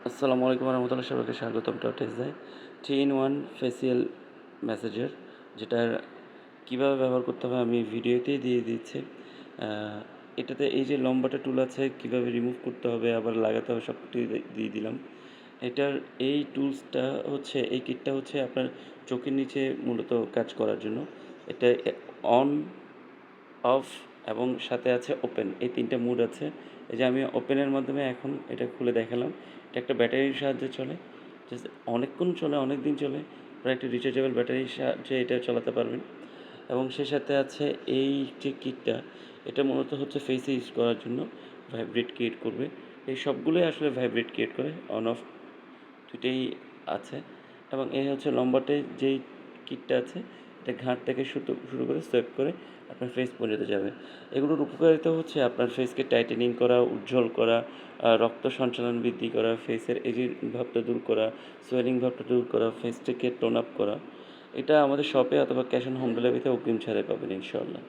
আসসালামু আলাইকুম রহমতুল্লাহ, সবাইকে স্বাগতম টটেক্সে। 3-in-1 ফেসিয়াল ম্যাসাজার, যেটার কীভাবে ব্যবহার করতে হবে আমি ভিডিওতেই দিয়ে দিচ্ছি। এটাতে এই যে লম্বাটা টুল আছে, কীভাবে রিমুভ করতে হবে আবার লাগাতে হবে সব কিছুই দিয়ে দিলাম। এটার এই টুলসটা হচ্ছে, এই কিটটা হচ্ছে আপনার চোখের নিচে মূলত কাজ করার জন্য। এটা অন, অফ এবং সাথে আছে ওপেন, এই ৩ টা মুড আছে। এই যে আমি ওপেনের মাধ্যমে এখন এটা খুলে দেখালাম। এটা একটা ব্যাটারির সাহায্যে চলে। জাস্ট অনেকক্ষণ চলে, অনেকদিন চলে। প্রায় একটা রিচার্জেবল ব্যাটারির সাহায্যে এটা চালাতে পারবেন। এবং সে সাথে আছে এই যে কিটটা, এটা মূলত হচ্ছে ফেসে ইউজ করার জন্য ভাইব্রেট ক্রিয়েট করবে। এই সবগুলোই আসলে ভাইব্রেট ক্রিয়েট করে, অন অফ দুইটাই আছে। এবং এই হচ্ছে লম্বাটে যেই কিটটা আছে, এটা ঘাট থেকে শুরু করে সোয়েপ করে আপনার ফেস পর্যন্ত যাবে। এগুলোর উপকারিতা হচ্ছে আপনার ফেসকে টাইটেনিং করা, উজ্জ্বল করা, রক্ত সঞ্চালন বৃদ্ধি করা, ফেসের এজিং ভাবটা দূর করা, সোয়েলিং ভাবটা দূর করা, ফেসটাকে টোন আপ করা। এটা আমাদের শপে অথবা ক্যাশ অন হোম ডেলিভারিতে অগ্রিম ছাড়ে পাবেন ইনশাআল্লাহ।